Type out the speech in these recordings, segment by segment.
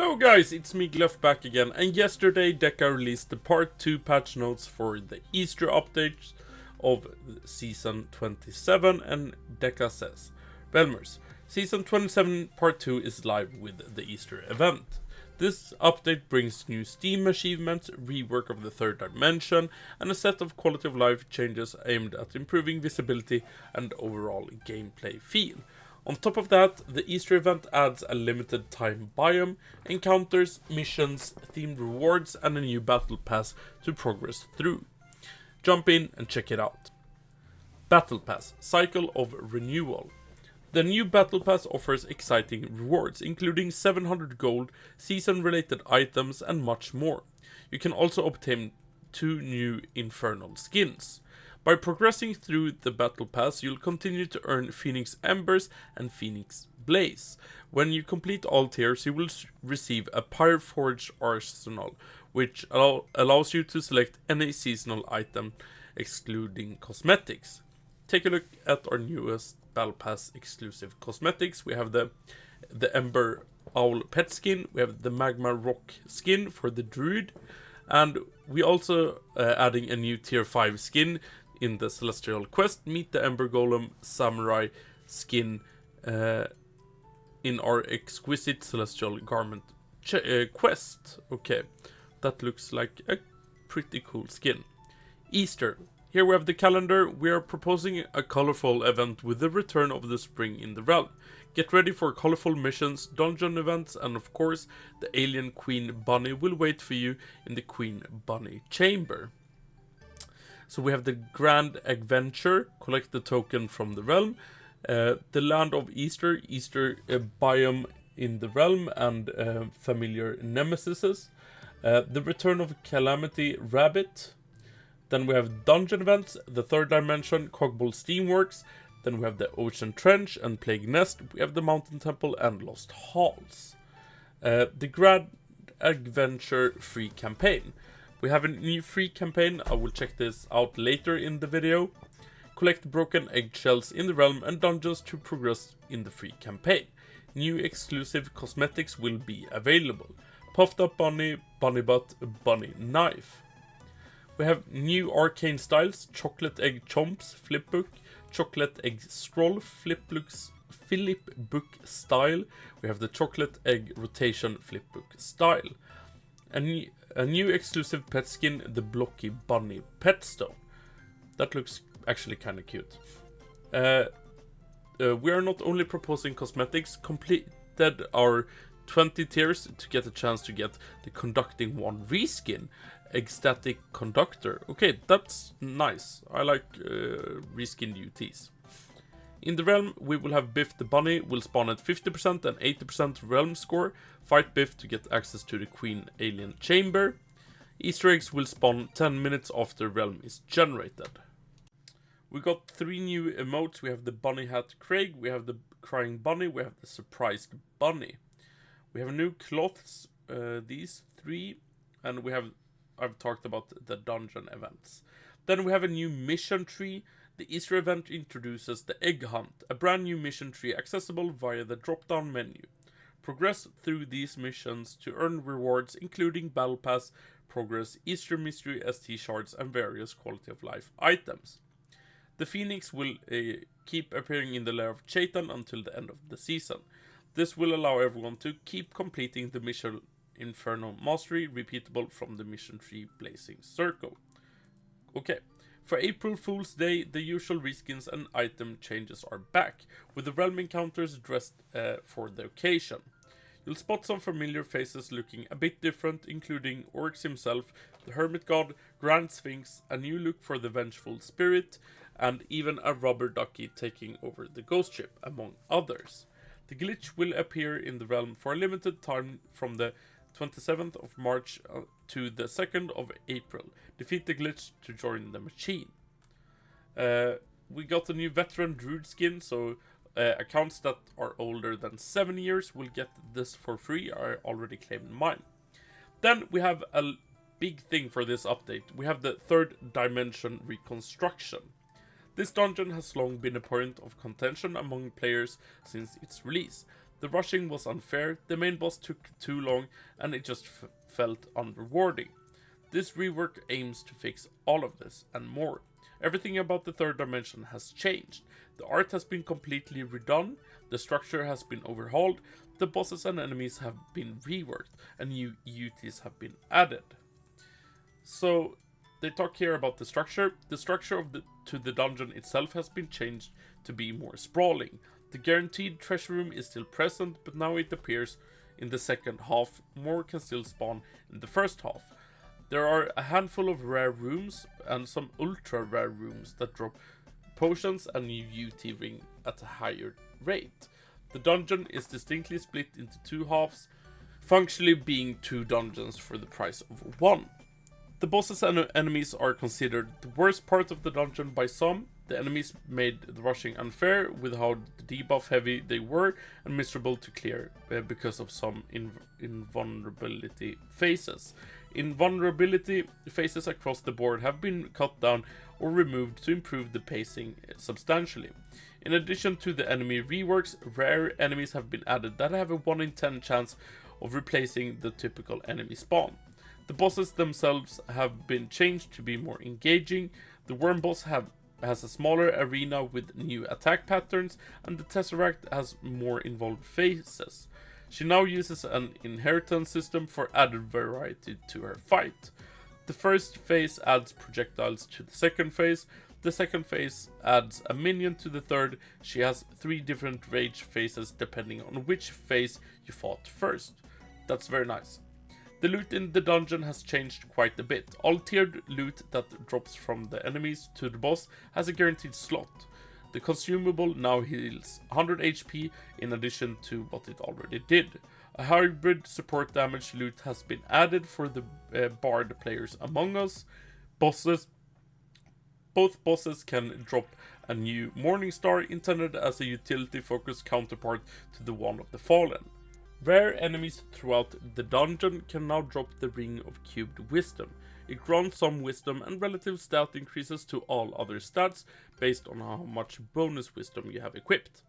Hello guys, it's me Gleff back again, and yesterday Deca released the part 2 patch notes for the Easter updates of Season 27, and Deca says, Belmers, Season 27 part 2 is live with the Easter event. This update brings new Steam achievements, rework of the third dimension, and a set of quality of life changes aimed at improving visibility and overall gameplay feel. On top of that, the Easter event adds a limited time biome, encounters, missions, themed rewards, and a new battle pass to progress through. Jump in and check it out. Battle Pass, Cycle of Renewal. The new Battle Pass offers exciting rewards, including 700 gold, season-related items, and much more. You can also obtain 2 new Infernal skins. By progressing through the Battle Pass, you'll continue to earn Phoenix Embers and Phoenix Blaze. When you complete all tiers, you will receive a Pyreforged Arsenal, which allows you to select any seasonal item, excluding cosmetics. Take a look at our newest Battle Pass exclusive cosmetics. We have the Ember Owl pet skin, we have the Magma Rock skin for the Druid, and we also adding a new tier 5 skin in the Celestial Quest. Meet the Ember Golem Samurai skin in our exquisite Celestial Garment quest. Okay, that looks like a pretty cool skin. Easter. Here we have the calendar. We are proposing a colorful event with the return of the spring in the realm. Get ready for colorful missions, dungeon events, and of course, the alien Queen Bunny will wait for you in the Queen Bunny Chamber. So we have the Grand Adventure, collect the token from the realm, the Land of Easter biome in the realm, and familiar nemesises, the Return of Calamity Rabbit. Then we have dungeon events, the third dimension, Cogball Steamworks. Then we have the Ocean Trench and Plague Nest. We have the Mountain Temple and Lost Halls. The Grand Adventure free campaign. We have a new free campaign. I will check this out later in the video. Collect broken eggshells in the realm and dungeons to progress in the free campaign. New exclusive cosmetics will be available. Puffed up bunny, bunny butt, bunny knife. We have new arcane styles, chocolate egg chomps, flipbook, chocolate egg scroll, flipbook style. We have the chocolate egg rotation flipbook style. A new exclusive pet skin, the blocky bunny petstone. That looks actually kind of cute. We are not only proposing cosmetics, completed our 20 tiers to get a chance to get the Conducting 1 reskin, Ecstatic Conductor. Okay, that's nice. I like reskinned UTs. In the realm, we will have Biff the Bunny will spawn at 50% and 80% realm score. Fight Biff to get access to the Queen Alien Chamber. Easter eggs will spawn 10 minutes after realm is generated. We got 3 new emotes. We have the Bunny Hat Craig, we have the Crying Bunny, we have the Surprised Bunny. We have new cloths, these 3, and I've talked about the dungeon events. Then we have a new mission tree. The Easter event introduces the Egg Hunt, a brand new mission tree accessible via the drop-down menu. Progress through these missions to earn rewards including Battle Pass, Progress, Easter Mystery ST shards, and various quality of life items. The Phoenix will keep appearing in the lair of Chaitan until the end of the season. This will allow everyone to keep completing the mission Inferno Mastery, repeatable from the mission tree Blazing Circle. Okay. For April Fool's Day, the usual reskins and item changes are back, with the realm encounters dressed for the occasion. You'll spot some familiar faces looking a bit different, including Oryx himself, the Hermit God, Grand Sphinx, a new look for the Vengeful Spirit, and even a rubber ducky taking over the ghost ship, among others. The glitch will appear in the realm for a limited time from the 27th of March to the 2nd of April. Defeat the glitch to join the machine. We got a new veteran druid skin, so accounts that are older than 7 years will get this for free. I already claimed mine. Then we have a big thing for this update. We have the third dimension reconstruction. This dungeon has long been a point of contention among players since its release. The rushing was unfair, the main boss took too long, and it just felt unrewarding. This rework aims to fix all of this, and more. Everything about the third dimension has changed. The art has been completely redone, the structure has been overhauled, the bosses and enemies have been reworked, and new UTs have been added. So, they talk here about the structure. The structure of the dungeon itself has been changed to be more sprawling. The guaranteed treasure room is still present, but now it appears in the second half. More can still spawn in the first half. There are a handful of rare rooms and some ultra rare rooms that drop potions and new UT ring at a higher rate. The dungeon is distinctly split into two halves, functionally being two dungeons for the price of one. The bosses and enemies are considered the worst part of the dungeon by some. The enemies made the rushing unfair with how debuff heavy they were and miserable to clear because of some invulnerability phases. Invulnerability phases across the board have been cut down or removed to improve the pacing substantially. In addition to the enemy reworks, rare enemies have been added that have a 1 in 10 chance of replacing the typical enemy spawn. The bosses themselves have been changed to be more engaging. The worm boss has a smaller arena with new attack patterns, and the Tesseract has more involved phases. She now uses an inheritance system for added variety to her fight. The first phase adds projectiles to the second phase. The second phase adds a minion to the third. She has 3 different rage phases depending on which phase you fought first. That's very nice. The loot in the dungeon has changed quite a bit. All tiered loot that drops from the enemies to the boss has a guaranteed slot. The consumable now heals 100 HP in addition to what it already did. A hybrid support damage loot has been added for the bard players among us. Both bosses can drop a new Morning Star intended as a utility focused counterpart to the one of the Fallen. Rare enemies throughout the dungeon can now drop the Ring of Cubed Wisdom. It grants some wisdom and relative stat increases to all other stats based on how much bonus wisdom you have equipped.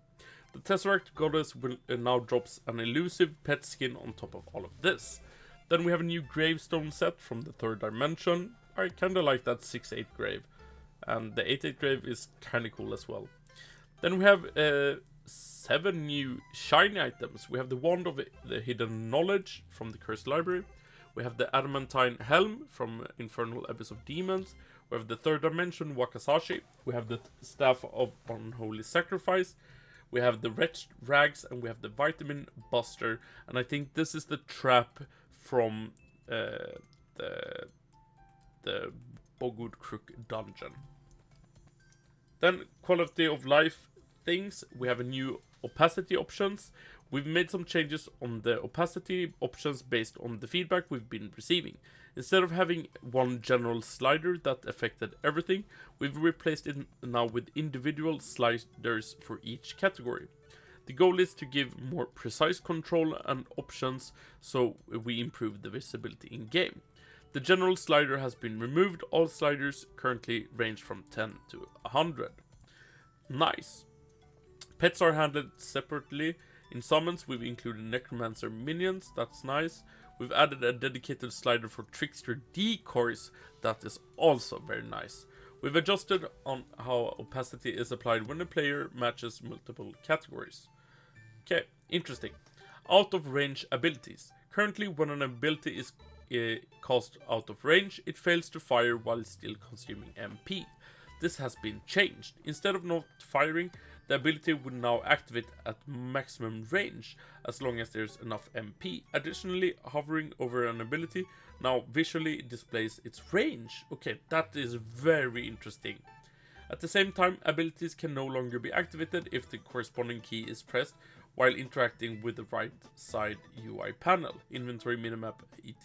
The Tesseract Goddess now drops an elusive pet skin on top of all of this. Then we have a new gravestone set from the third dimension. I kinda like that 6-8 grave. And the 8-8 grave is kinda cool as well. Then we have 7 new shiny items. We have the Wand of the Hidden Knowledge from the Cursed Library. We have the Adamantine Helm from Infernal Abyss of Demons. We have the third dimension Wakasashi. We have the Staff of Unholy Sacrifice. We have the Wretched Rags, and we have the Vitamin Buster. And I think this is the trap from the Bogud Crook dungeon. Then quality of life things. We have a new opacity options. We've made some changes on the opacity options based on the feedback we've been receiving. Instead of having one general slider that affected everything, we've replaced it now with individual sliders for each category. The goal is to give more precise control and options so we improve the visibility in game. The general slider has been removed. All sliders currently range from 10 to 100. Nice. Pets are handled separately. In summons, we've included Necromancer minions, that's nice. We've added a dedicated slider for Trickster decoys, that is also very nice. We've adjusted on how opacity is applied when a player matches multiple categories. Okay, interesting. Out of range abilities. Currently, when an ability is cast out of range, it fails to fire while still consuming MP. This has been changed. Instead of not firing, the ability will now activate at maximum range as long as there's enough MP. Additionally, hovering over an ability now visually displays its range. Okay, that is very interesting. At the same time, abilities can no longer be activated if the corresponding key is pressed while interacting with the right side UI panel, inventory, minimap,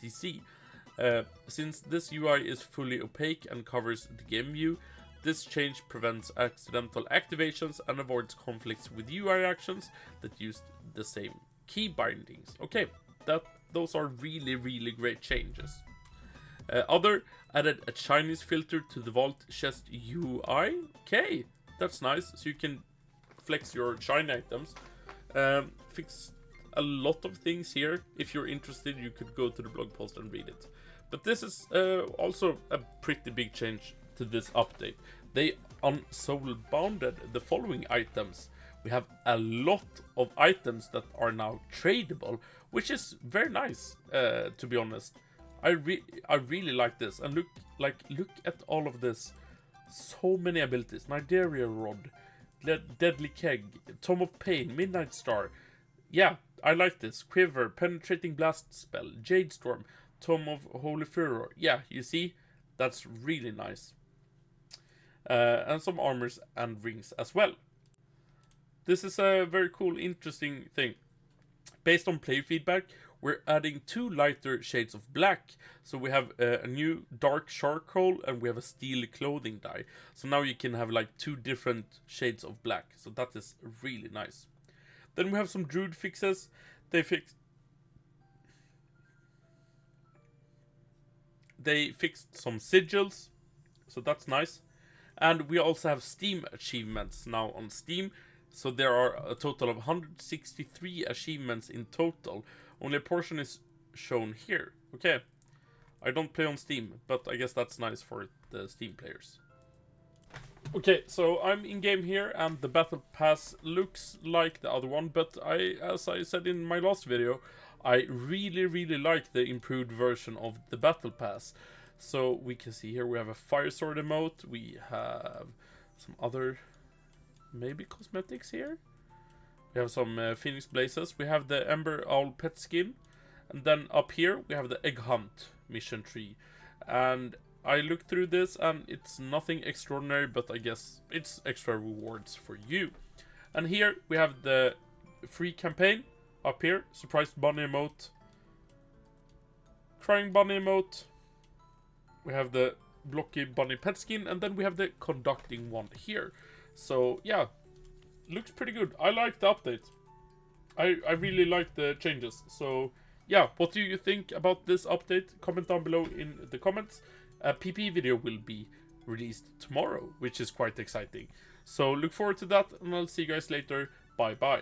etc. Since this UI is fully opaque and covers the game view, this change prevents accidental activations and avoids conflicts with UI actions that use the same key bindings. Okay, those are really great changes. Other added a Chinese filter to the vault chest UI. Okay, that's nice. So you can flex your shiny items. Fixed a lot of things here. If you're interested, you could go to the blog post and read it. But this is also a pretty big change to this update. They unsoul-bounded the following items. We have a lot of items that are now tradable, which is very nice, to be honest. I really like this. And look at all of this. So many abilities. Nigeria Rod, Deadly Keg, Tome of Pain, Midnight Star. Yeah, I like this. Quiver, Penetrating Blast Spell, Jade Storm, Tome of Holy Furor. Yeah, you see? That's really nice. And some armors and rings as well. This is a very cool, interesting thing. Based on player feedback, we're adding 2 lighter shades of black. So we have a new dark charcoal and we have a steel clothing dye. So now you can have like 2 different shades of black. So that is really nice. Then we have some druid fixes. They fixed some sigils. So that's nice. And we also have Steam achievements now on Steam. So there are a total of 163 achievements in total. Only a portion is shown here. Okay. I don't play on Steam, but I guess that's nice for the Steam players. Okay, so I'm in game here, and the battle pass looks like the other one, but as I said in my last video, I really like the improved version of the battle pass. So we can see here we have a fire sword emote, we have some other maybe cosmetics here. We have some Phoenix Blazes, we have the Ember Owl pet skin, and then up here we have the Egg Hunt mission tree. And I looked through this and it's nothing extraordinary, but I guess it's extra rewards for you. And here we have the free campaign up here, surprised bunny emote, crying bunny emote, we have the blocky bunny pet skin, and then we have the conducting one here. So yeah, looks pretty good. I like the update. I really like the changes. So yeah, what do you think about this update? Comment down below in the comments. A PPE video will be released tomorrow, which is quite exciting. So look forward to that, and I'll see you guys later. Bye bye.